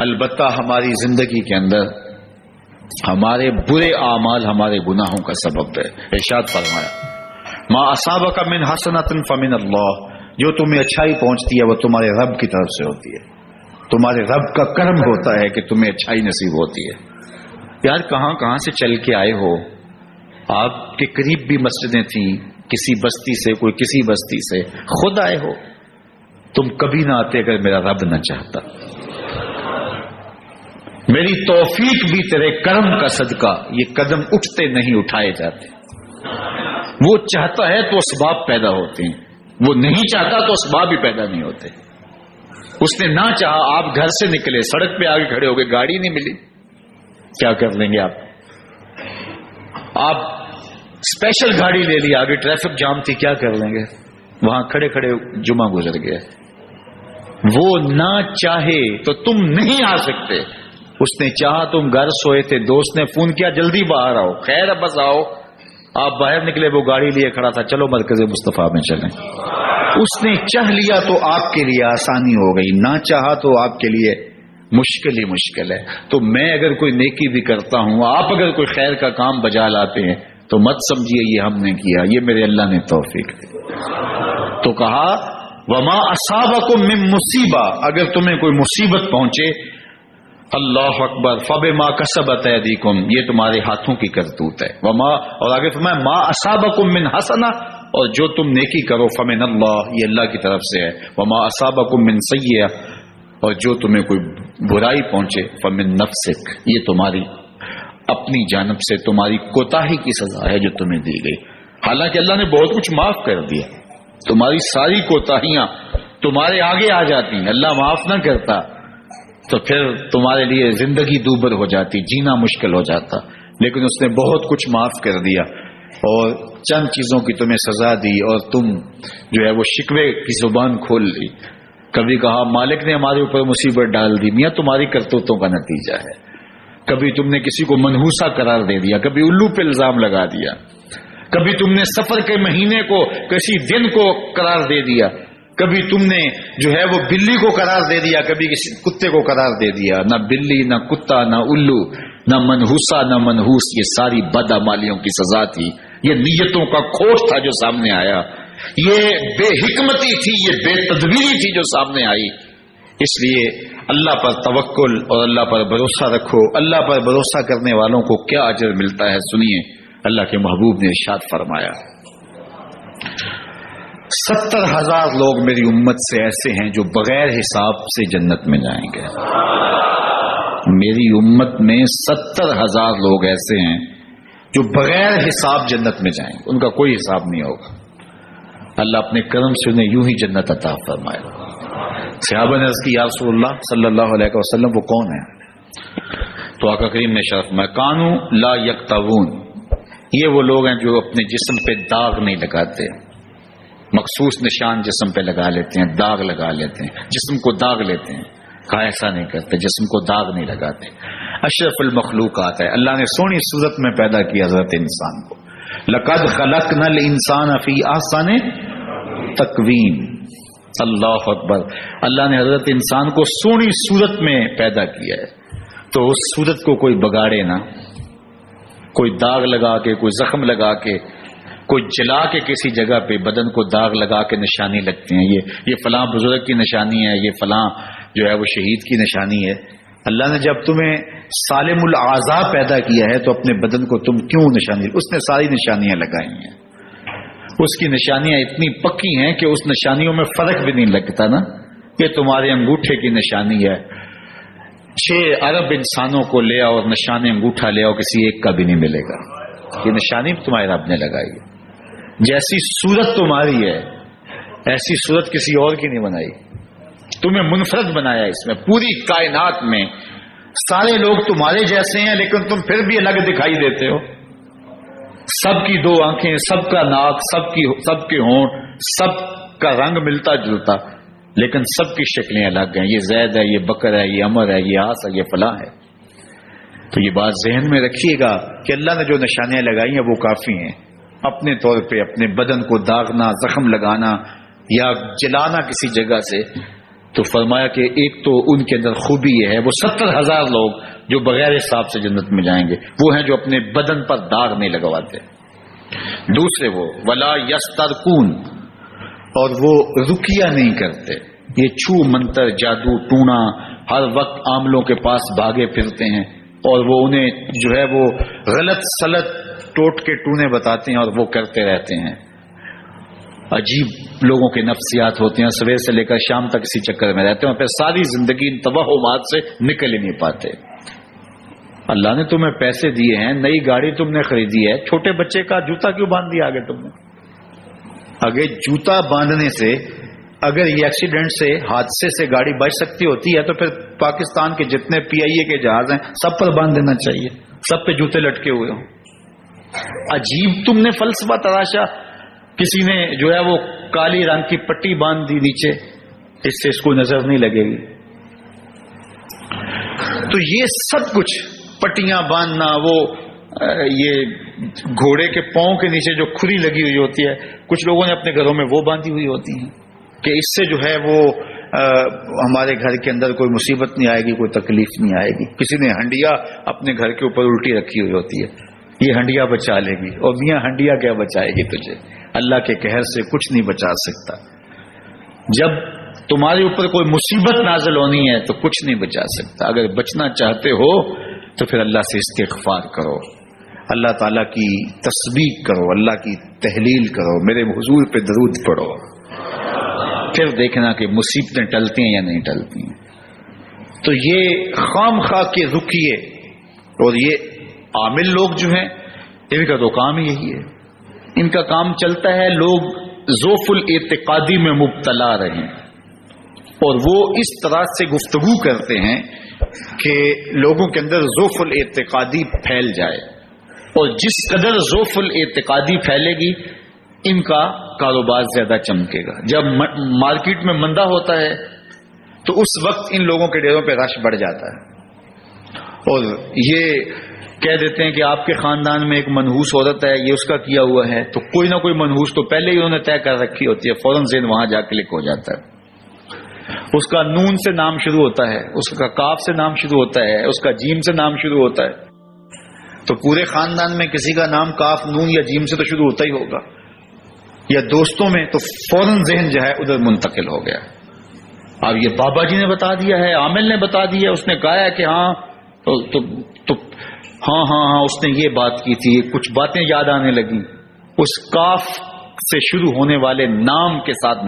البتہ ہماری زندگی کے اندر ہمارے برے اعمال ہمارے گناہوں کا سبب ہے. ارشاد فرمایا ما اصابک من حسنۃ فمن اللہ، جو تمہیں اچھائی پہنچتی ہے وہ تمہارے رب کی طرف سے ہوتی ہے. تمہارے رب کا کرم ہوتا ہے کہ تمہیں اچھائی نصیب ہوتی ہے. یار کہاں کہاں سے چل کے آئے ہو، آپ کے قریب بھی مسجدیں تھیں، کسی بستی سے کوئی کسی بستی سے، خود آئے ہو. تم کبھی نہ آتے اگر میرا رب نہ چاہتا. میری توفیق بھی تیرے کرم کا صدقہ یہ قدم اٹھتے نہیں اٹھائے جاتے. وہ چاہتا ہے تو اسباب پیدا ہوتے ہیں، وہ نہیں چاہتا تو اسباب بھی پیدا نہیں ہوتے. اس نے نہ چاہا آپ گھر سے نکلے، سڑک پہ آگے کھڑے ہو گئے، گاڑی نہیں ملی، کیا کر لیں گے آپ؟ آپ اسپیشل گاڑی لے لی، آگے ٹریفک جام تھی، کیا کر لیں گے؟ وہاں کھڑے کھڑے جمعہ گزر گیا. وہ نہ چاہے تو تم نہیں آ سکتے. اس نے چاہا، تم گھر سوئے تھے، دوست نے فون کیا جلدی باہر آؤ، خیر بس آؤ. آپ باہر نکلے، وہ گاڑی لیے کھڑا تھا، چلو مرکز مصطفیٰ میں چلیں. اس نے چاہ لیا تو آپ کے لیے آسانی ہو گئی، نہ چاہا تو آپ کے لیے مشکل ہی مشکل ہے. تو میں اگر کوئی نیکی بھی کرتا ہوں، آپ اگر کوئی خیر کا کام بجا لاتے ہیں تو مت سمجھیے یہ ہم نے کیا، یہ میرے اللہ نے توفیق دی. تو کہا وما اصابکم من مصیبہ، اگر تمہیں کوئی مصیبت پہنچے، اللہ اکبر، فبما کسبت ایدیکم، یہ تمہارے ہاتھوں کی کرتوت ہے. وما، اور آگے فرمایا ما اصابکم من حسنہ، اور جو تم نیکی کرو فمن اللہ، یہ اللہ کی طرف سے ہے. وما اصابکم من سیئہ، اور جو تمہیں کوئی برائی پہنچے فمن نفسک، یہ تمہاری اپنی جانب سے تمہاری کوتاہی کی سزا ہے جو تمہیں دی گئی. حالانکہ اللہ نے بہت کچھ معاف کر دیا، تمہاری ساری کوتاہیاں تمہارے آگے آ جاتی ہیں. اللہ معاف نہ کرتا تو پھر تمہارے لیے زندگی دوبر ہو جاتی، جینا مشکل ہو جاتا. لیکن اس نے بہت کچھ معاف کر دیا اور چند چیزوں کی تمہیں سزا دی، اور تم جو ہے وہ شکوے کی زبان کھول لی. کبھی کہا مالک نے ہمارے اوپر مصیبت ڈال دی، میاں تمہاری کرتوتوں کا نتیجہ ہے. کبھی تم نے کسی کو منحوسہ قرار دے دیا، کبھی الو پہ الزام لگا دیا، کبھی تم نے سفر کے مہینے کو کسی دن کو قرار دے دیا، کبھی تم نے جو ہے وہ بلی کو قرار دے دیا، کبھی کسی کتے کو قرار دے دیا. نہ بلی، نہ کتا، نہ الو، نہ منحوسہ، نہ منحوس، یہ ساری بدعمالیوں کی سزا تھی. یہ نیتوں کا کھوٹ تھا جو سامنے آیا، یہ بے حکمتی تھی، یہ بے تدبیری تھی جو سامنے آئی. اس لیے اللہ پر توکل اور اللہ پر بھروسہ رکھو. اللہ پر بھروسہ کرنے والوں کو کیا اجر ملتا ہے، سنیے. اللہ کے محبوب نے ارشاد فرمایا 70,000 لوگ میری امت سے ایسے ہیں جو بغیر حساب سے جنت میں جائیں گے. میری امت میں 70,000 لوگ ایسے ہیں جو بغیر حساب جنت میں جائیں گے، ان کا کوئی حساب نہیں ہوگا. اللہ اپنے کرم سے انہیں یوں ہی جنت عطا فرمائے. صحابہ نے عرض کی یا رسول اللہ صلی اللہ علیہ وسلم وہ کون ہے؟ تو آقا کریم نے شرف میں کانو لا یکتوون، یہ وہ لوگ ہیں جو اپنے جسم پہ داغ نہیں لگاتے، مخصوص نشان جسم پہ لگا لیتے ہیں، داغ لگا لیتے ہیں، جسم کو داغ لیتے ہیں. کہا ایسا نہیں کرتے، جسم کو داغ نہیں لگاتے. اشرف المخلوقات ہے، اللہ نے سونی صورت میں پیدا کیا حضرت انسان کو. لقد خلقنا الانسان فی احسن تقویم. اللہ اکبر، اللہ نے حضرت انسان کو سونی صورت میں پیدا کیا ہے. تو اس صورت کو کوئی بگاڑے نہ، کوئی داغ لگا کے، کوئی زخم لگا کے، کوئی جلا کے کسی جگہ پہ بدن کو داغ لگا کے نشانی لگتے ہیں، یہ فلاں بزرگ کی نشانی ہے، یہ فلاں جو ہے وہ شہید کی نشانی ہے. اللہ نے جب تمہیں سالم الاعضاء پیدا کیا ہے تو اپنے بدن کو تم کیوں نشانی، اس نے ساری نشانیاں لگائی ہیں. اس کی نشانیاں اتنی پکی ہیں کہ اس نشانیوں میں فرق بھی نہیں لگتا نا. یہ تمہارے انگوٹھے کی نشانی ہے، 6 ارب انسانوں کو لے آؤ اور نشان انگوٹھا لے آؤ، کسی ایک کا بھی نہیں ملے گا. یہ نشانی تمہارے رب نے لگائی ہے. جیسی صورت تمہاری ہے ایسی صورت کسی اور کی نہیں بنائی، تمہیں منفرد بنایا. اس میں پوری کائنات میں سارے لوگ تمہارے جیسے ہیں لیکن تم پھر بھی الگ دکھائی دیتے ہو. سب کی 2 آنکھیں، سب کا ناک، سب کے ہونٹ، سب کا رنگ ملتا جلتا، لیکن سب کی شکلیں الگ ہیں. یہ زید ہے، یہ بکر ہے، یہ عمر ہے، یہ آس ہے، یہ فلاں ہے. تو یہ بات ذہن میں رکھیے گا کہ اللہ نے جو نشانیاں لگائی ہیں وہ کافی ہیں. اپنے طور پہ اپنے بدن کو داغنا، زخم لگانا یا جلانا کسی جگہ سے، تو فرمایا کہ ایک تو ان کے اندر خوبی یہ ہے، وہ 70,000 لوگ جو بغیر حساب سے جنت میں جائیں گے، وہ ہیں جو اپنے بدن پر داغ نہیں لگواتے۔ دوسرے وہ ولا یسترقون، اور وہ رکیہ نہیں کرتے، یہ چھو منتر جادو ٹونا ہر وقت عاملوں کے پاس بھاگے پھرتے ہیں، اور وہ انہیں جو ہے وہ غلط سلط ٹوٹ کے ٹونے بتاتے ہیں اور وہ کرتے رہتے ہیں۔ عجیب لوگوں کے نفسیات ہوتے ہیں، صبح سے لے کر شام تک اسی چکر میں رہتے ہیں اور پھر ساری زندگی ان توہمات سے نکل ہی نہیں پاتے۔ اللہ نے تمہیں پیسے دیے ہیں، نئی گاڑی تم نے خریدی ہے، چھوٹے بچے کا جوتا کیوں باندھ دیا آگے تم نے؟ آگے جوتا باندھنے سے اگر یہ ایکسیڈنٹ سے حادثے سے گاڑی بچ سکتی ہوتی ہے تو پھر پاکستان کے جتنے پی آئی اے کے جہاز ہیں سب پر باندھ دینا چاہیے، سب پہ جوتے لٹکے ہوئے ہوں۔ عجیب تم نے فلسفہ تراشا، کسی نے جو ہے وہ کالی رنگ کی پٹی باندھ دی نیچے، اس سے اس کو نظر نہیں لگے گی۔ تو یہ سب کچھ پٹیاں باندھنا، وہ یہ گھوڑے کے پاؤں کے نیچے جو کھری لگی ہوئی ہوتی ہے، کچھ لوگوں نے اپنے گھروں میں وہ باندھی ہوئی ہوتی ہیں کہ اس سے جو ہے وہ ہمارے گھر کے اندر کوئی مصیبت نہیں آئے گی، کوئی تکلیف نہیں آئے گی۔ کسی نے ہنڈیا اپنے گھر کے اوپر الٹی رکھی ہوئی ہوتی ہے، یہ ہنڈیا بچا لے گی، اور میاں ہنڈیا کیا بچائے گی تجھے؟ اللہ کے قہر سے کچھ نہیں بچا سکتا۔ جب تمہارے اوپر کوئی مصیبت نازل ہونی ہے تو کچھ نہیں بچا سکتا۔ اگر بچنا چاہتے ہو تو پھر اللہ سے استغفار کرو، اللہ تعالیٰ کی تسبیح کرو، اللہ کی تحلیل کرو، میرے حضور پہ درود پڑھو، پھر دیکھنا کہ مصیبتیں ٹلتی ہیں یا نہیں ٹلتی ہیں۔ تو یہ خام خواہ کے رکیے اور یہ عامل لوگ جو ہیں ان کا تو کام یہی ہے، ان کا کام چلتا ہے لوگ ذوف الاعتقادی میں مبتلا رہیں، اور وہ اس طرح سے گفتگو کرتے ہیں کہ لوگوں کے اندر ذوف الاعتقادی پھیل جائے، اور جس قدر ذوف الاعتقادی پھیلے گی ان کا کاروبار زیادہ چمکے گا۔ جب مارکیٹ میں مندہ ہوتا ہے تو اس وقت ان لوگوں کے ڈیروں پہ رش بڑھ جاتا ہے، اور یہ کہہ دیتے ہیں کہ آپ کے خاندان میں ایک منحوس عورت ہے، یہ اس کا کیا ہوا ہے، تو کوئی نہ کوئی منحوس تو پہلے ہی انہوں نے طے کر رکھی ہوتی ہے، فوراً ذہن وہاں جا کلک ہو جاتا ہے۔ اس کا نون سے نام شروع ہوتا ہے، اس کا کاف سے نام شروع ہوتا ہے، اس کا جیم سے نام شروع ہوتا ہے، تو پورے خاندان میں کسی کا نام کاف نون یا جیم سے تو شروع ہوتا ہی ہوگا، یا دوستوں میں، تو فوراً ذہن جو ہے ادھر منتقل ہو گیا۔ اب یہ بابا جی نے بتا دیا ہے، عامل نے بتا دیا، اس نے کہا ہے کہ ہاں تو ہاں اس نے یہ بات کی تھی، کچھ باتیں یاد آنے لگی، اس کاف سے شروع ہونے والے نام کے ساتھ